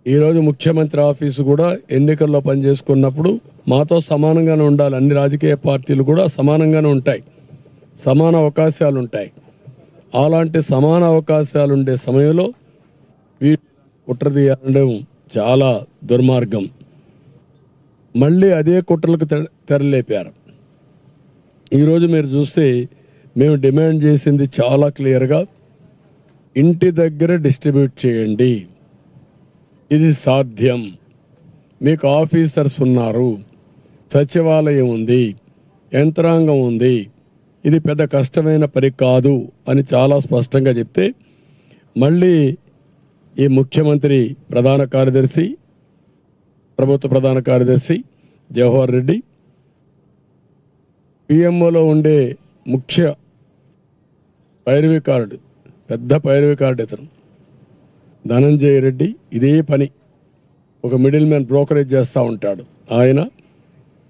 ఈరోజు ముఖ్యమంత్రి ఆఫీసు కూడా ఎన్నికల్లో పనిచేసుకున్నప్పుడు మాతో సమానంగానే ఉండాలి. అన్ని రాజకీయ పార్టీలు కూడా సమానంగానే ఉంటాయి, సమాన అవకాశాలు ఉంటాయి. అలాంటి సమాన అవకాశాలు ఉండే సమయంలో కుట్ర తీయడం చాలా దుర్మార్గం. మళ్ళీ అదే కుట్రలకు తెరలేపారు. ఈరోజు మీరు చూస్తే మేము డిమాండ్ చేసింది చాలా క్లియర్గా, ఇంటి దగ్గర డిస్ట్రిబ్యూట్ చేయండి. ఇది సాధ్యం. మీకు ఆఫీసర్స్ ఉన్నారు, సచివాలయం ఉంది, యంత్రాంగం ఉంది. ఇది పెద్ద కష్టమైన పని కాదు అని చాలా స్పష్టంగా చెప్తే మళ్ళీ ఈ ముఖ్యమంత్రి ప్రధాన కార్యదర్శి, ప్రభుత్వ ప్రధాన కార్యదర్శి జవహర్ రెడ్డి, పిఎంఓలో ఉండే ముఖ్య పైరవికారుడు, పెద్ద పైరవికారుడు ఇతను ధనంజయ రెడ్డి, ఇదే పని ఒక మిడిల్ మ్యాన్ బ్రోకరేజ్ చేస్తూ ఉంటాడు ఆయన.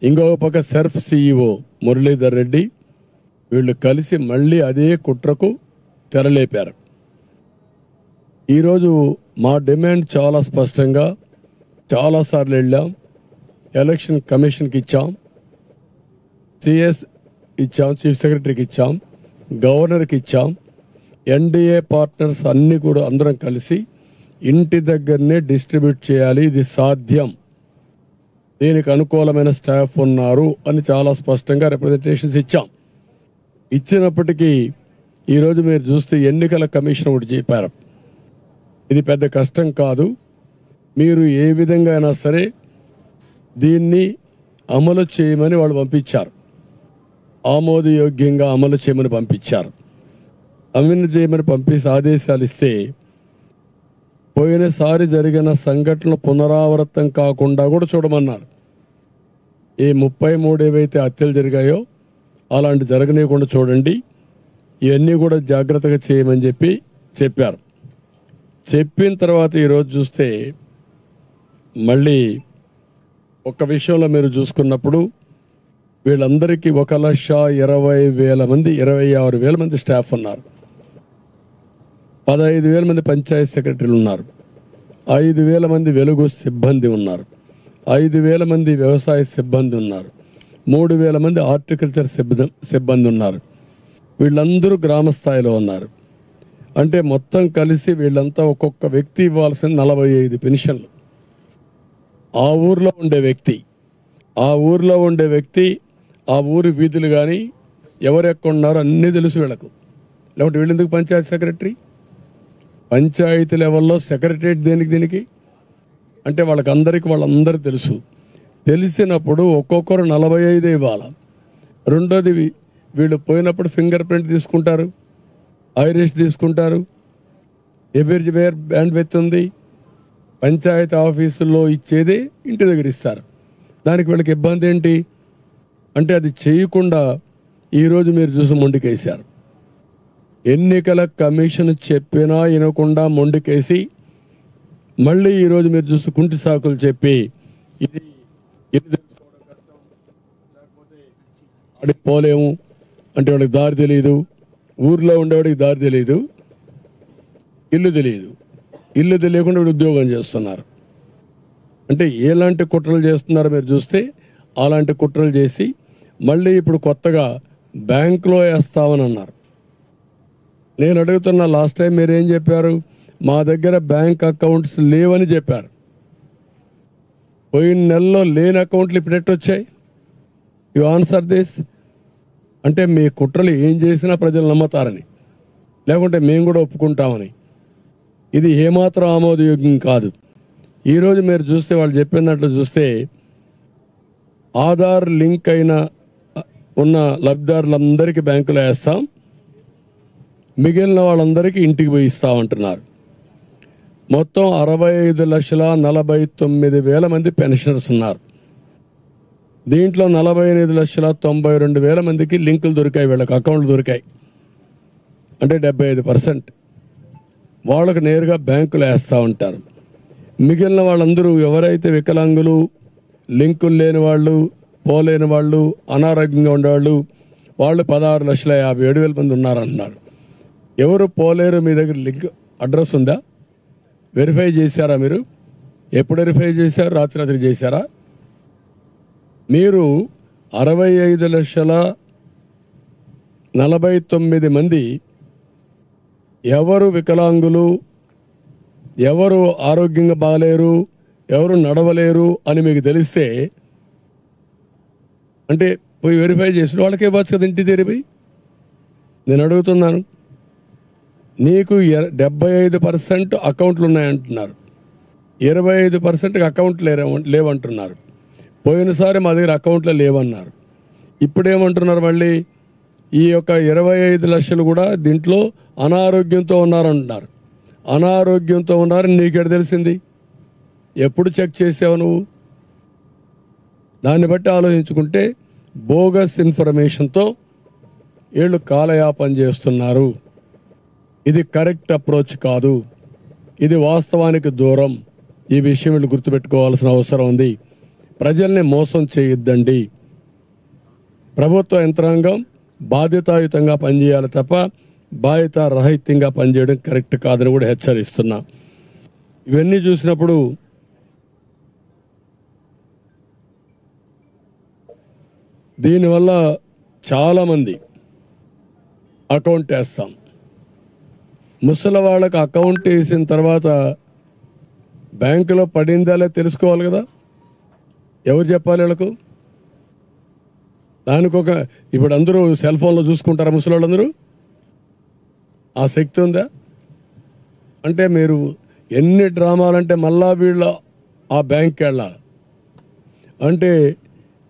ఇంకొక పక్క సర్ఫ్ సిఇఓ మురళీధర్ రెడ్డి, వీళ్ళు కలిసి మళ్ళీ అదే కుట్రకు తెరలేపారు. ఈరోజు మా డిమాండ్ చాలా స్పష్టంగా చాలాసార్లు వెళ్ళాం, ఎలక్షన్ కమిషన్కి ఇచ్చాం, సిఎస్ ఇచ్చాం, చీఫ్ సెక్రటరీకి ఇచ్చాం, గవర్నర్కి ఇచ్చాం. ఎన్డీఏ పార్ట్నర్స్ అన్నీ కూడా అందరం కలిసి ఇంటి దగ్గరనే డిస్ట్రిబ్యూట్ చేయాలి, ఇది సాధ్యం, దీనికి అనుకూలమైన స్టాఫ్ ఉన్నారు అని చాలా స్పష్టంగా రిప్రజెంటేషన్స్ ఇచ్చాం. ఇచ్చినప్పటికీ ఈరోజు మీరు చూస్తే ఎన్నికల కమిషన్ ఒకటి చెప్పారు, ఇది పెద్ద కష్టం కాదు, మీరు ఏ విధంగా అయినా సరే దీన్ని అమలు చేయమని వాళ్ళు పంపించారు. ఆమోదయోగ్యంగా అమలు చేయమని పంపించారు. అమలు చేయమని పంపించి ఆదేశాలు ఇస్తే పోయినసారి జరిగిన సంఘటనలు పునరావృతం కాకుండా కూడా చూడమన్నారు. ఈ 33 ఏవైతే హత్యలు జరిగాయో అలాంటి జరగనీయకుండా చూడండి, ఇవన్నీ కూడా జాగ్రత్తగా చేయమని చెప్పారు. చెప్పిన తర్వాత ఈరోజు చూస్తే మళ్ళీ ఒక విషయంలో మీరు చూసుకున్నప్పుడు వీళ్ళందరికీ 1,20,000 మంది, 26,000 మంది స్టాఫ్ ఉన్నారు, 15,000 మంది పంచాయతీ సెక్రటరీలు ఉన్నారు, 5,000 మంది వెలుగు సిబ్బంది ఉన్నారు, 5,000 మంది వ్యవసాయ సిబ్బంది ఉన్నారు, 3,000 మంది హార్టికల్చర్ సిబ్బంది ఉన్నారు. వీళ్ళందరూ గ్రామ స్థాయిలో ఉన్నారు. అంటే మొత్తం కలిసి వీళ్ళంతా ఒక్కొక్క వ్యక్తి ఇవ్వాల్సిన 45 పెన్షన్లు. ఆ ఊర్లో ఉండే వ్యక్తి, ఆ ఊరి వీధులు కానీ ఎవరెక్కడ ఉన్నారో అన్నీ తెలుసు వీళ్ళకు. లేకపోతే వీళ్ళెందుకు పంచాయతీ సెక్రటరీ? పంచాయతీ లెవెల్లో సెక్రటరేట్ దీనికి అంటే వాళ్ళందరూ తెలుసు. తెలిసినప్పుడు ఒక్కొక్కరు 45 ఇవ్వాలి. రెండోది వీళ్ళు పోయినప్పుడు ఫింగర్ ప్రింట్ తీసుకుంటారు, ఐరిష్ తీసుకుంటారు, ఎవ్రీవేర్ బ్యాండ్ విత్ ఉంది. పంచాయతీ ఆఫీసుల్లో ఇచ్చేదే ఇంటి దగ్గర ఇస్తారు. దానికి వీళ్ళకి ఇబ్బంది ఏంటి అంటే అది చేయకుండా ఈరోజు మీరు చూసి మొండికేశారు. ఎన్నికల కమిషన్ చెప్పినా వినకుండా మొండికేసి మళ్ళీ ఈరోజు మీరు చూసి కుంటి సాకులు చెప్పి ఇది అడిగి పోలేము అంటే వాడికి దారి తెలియదు, ఊర్లో ఉండేవాడికి దారి తెలియదు, ఇల్లు తెలియకుండా వీడు ఉద్యోగం చేస్తున్నారు. అంటే ఎలాంటి కుట్రలు చేస్తున్నారో మీరు చూస్తే అలాంటి కుట్రలు చేసి మళ్ళీ ఇప్పుడు కొత్తగా బ్యాంకులో వేస్తామని అన్నారు. నేను అడుగుతున్నా, లాస్ట్ టైం మీరేం చెప్పారు? మా దగ్గర బ్యాంక్ అకౌంట్స్ లేవని చెప్పారు. పోయిన నెలలో లేని అకౌంట్లు ఇప్పుడు ఎట్టొచ్చాయి? You answer this. అంటే మీ కుట్రలు ఏం చేసినా ప్రజలు నమ్ముతారని, లేకుంటే మేము కూడా ఒప్పుకుంటామని. ఇది ఏమాత్రం ఆమోదయోగ్యం కాదు. ఈరోజు మీరు చూస్తే వాళ్ళు చెప్పినట్లు చూస్తే ఆధార్ లింక్ అయిన ఉన్న లబ్ధిదారులందరికీ బ్యాంకులో వేస్తాం, మిగిలిన వాళ్ళందరికీ ఇంటికి పోయి ఇస్తామంటున్నారు. మొత్తం 65,49,000 మంది పెన్షనర్స్ ఉన్నారు. దీంట్లో 45,92,000 మందికి లింకులు దొరికాయి, వీళ్ళకి అకౌంట్లు దొరికాయి. అంటే 75% వాళ్ళకు నేరుగా బ్యాంకులు వేస్తూ ఉంటారు. మిగిలిన వాళ్ళందరూ ఎవరైతే వికలాంగులు, లింకులు లేని వాళ్ళు, పోలేని వాళ్ళు, అనారోగ్యంగా ఉండేవాళ్ళు, వాళ్ళు 16,57,000 మంది ఉన్నారంటున్నారు. ఎవరు పోలేరు? మీ దగ్గర లింక్ అడ్రస్ ఉందా? వెరిఫై చేశారా మీరు? ఎప్పుడు వెరిఫై చేశారు? రాత్రి చేశారా? మీరు 65,49 మంది ఎవరు వికలాంగులు, ఎవరు ఆరోగ్యంగా బాగలేరు, ఎవరు నడవలేరు అని మీకు తెలిస్తే అంటే పోయి వెరిఫై చేసిన వాళ్ళకే ఇవ్వచ్చు కదా ఇంటి తెరిపోయి. నేను అడుగుతున్నాను, నీకు 75% అకౌంట్లు ఉన్నాయంటున్నారు, 25% అకౌంట్లు లేవంటున్నారు. పోయినసారి మా దగ్గర అకౌంట్లో లేవన్నారు. ఇప్పుడేమంటున్నారు మళ్ళీ? ఈ యొక్క 25 లక్షలు కూడా దీంట్లో అనారోగ్యంతో ఉన్నారంటున్నారు. అనారోగ్యంతో ఉన్నారని నీకెడ తెలిసింది? ఎప్పుడు చెక్ చేసావు నువ్వు? దాన్ని బట్టి ఆలోచించుకుంటే బోగస్ ఇన్ఫర్మేషన్తో వీళ్ళు కాలయాపన చేస్తున్నారు. ఇది కరెక్ట్ అప్రోచ్ కాదు, ఇది వాస్తవానికి దూరం. ఈ విషయం వీళ్ళు గుర్తుపెట్టుకోవాల్సిన అవసరం ఉంది. ప్రజల్ని మోసం చేయొద్దండి. ప్రభుత్వ యంత్రాంగం బాధ్యతాయుతంగా పనిచేయాలి తప్ప బాధ్యత రహితంగా పనిచేయడం కరెక్ట్ కాదని కూడా హెచ్చరిస్తున్నా. ఇవన్నీ చూసినప్పుడు దీనివల్ల చాలామంది అకౌంట్ వేస్తాం. ముసలి వాళ్ళకి అకౌంట్ వేసిన తర్వాత బ్యాంకులో పడిందా లేదా తెలుసుకోవాలి కదా. ఎవరు చెప్పాలి వీళ్ళకు? దానికి ఇప్పుడు అందరూ సెల్ ఫోన్లో చూసుకుంటారా ముసలి వాళ్ళందరూ? ఆ శక్తి ఉందా? అంటే మీరు ఎన్ని డ్రామాలంటే మళ్ళా వీళ్ళ ఆ బ్యాంక్కి వెళ్ళాలి. అంటే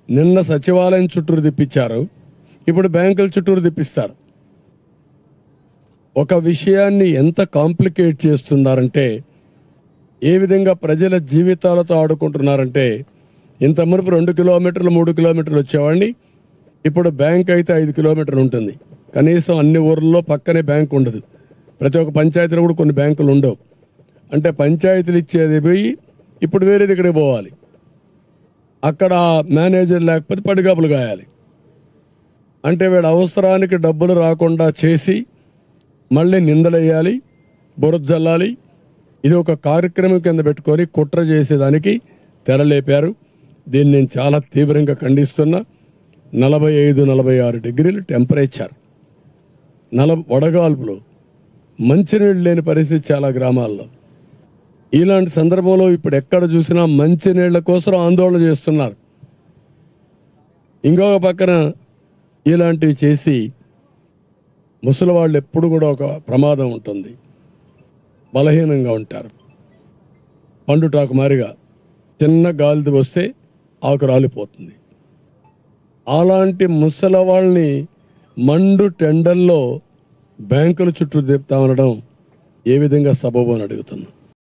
నిన్న సచివాలయం చుట్టూరు తిప్పించారు, ఇప్పుడు బ్యాంకుల చుట్టూరు తిప్పిస్తారు. ఒక విషయాన్ని ఎంత కాంప్లికేట్ చేస్తున్నారంటే, ఏ విధంగా ప్రజల జీవితాలతో ఆడుకుంటున్నారంటే, ఇంత మునుపు 2 కిలోమీటర్లు 3 కిలోమీటర్లు వచ్చేవాడిని, ఇప్పుడు బ్యాంక్ అయితే 5 కిలోమీటర్లు ఉంటుంది. కనీసం అన్ని ఊర్లలో పక్కనే బ్యాంక్ ఉండదు. ప్రతి ఒక్క పంచాయతీలో కూడా కొన్ని బ్యాంకులు ఉండవు. అంటే పంచాయతీలు ఇచ్చేది పోయి ఇప్పుడు వేరే దగ్గరికి పోవాలి. అక్కడ మేనేజర్ లేకపోతే పడిగాపులు గాయాలి. అంటే వీళ్ళ అవసరానికి డబ్బులు రాకుండా చేసి మళ్ళీ నిందలేయాలి, బురద జల్లాలి. ఇది ఒక కార్యక్రమం కింద పెట్టుకొని కుట్ర చేసేదానికి తెరలేపారు. దీన్ని నేను చాలా తీవ్రంగా ఖండిస్తున్నా. 45-46 డిగ్రీలు టెంపరేచర్, వడగాల్పులు, మంచినీళ్ళు లేని పరిస్థితి చాలా గ్రామాల్లో. ఇలాంటి సందర్భంలో ఇప్పుడు ఎక్కడ చూసినా మంచినీళ్ల కోసం ఆందోళన చేస్తున్నారు. ఇంకొక పక్కన ఇలాంటివి చేసి ముసలి వాళ్ళు ఎప్పుడు కూడా ఒక ప్రమాదం ఉంటుంది, బలహీనంగా ఉంటారు. పండుటాకు మారిగా చిన్న గాలి వస్తే ఆకు రాలిపోతుంది. అలాంటి ముసలి వాళ్ళని మండు టెండల్లో బ్యాంకుల చుట్టూ తిప్పుతామనడం ఏ విధంగా సబబు అని అడుగుతున్నాం.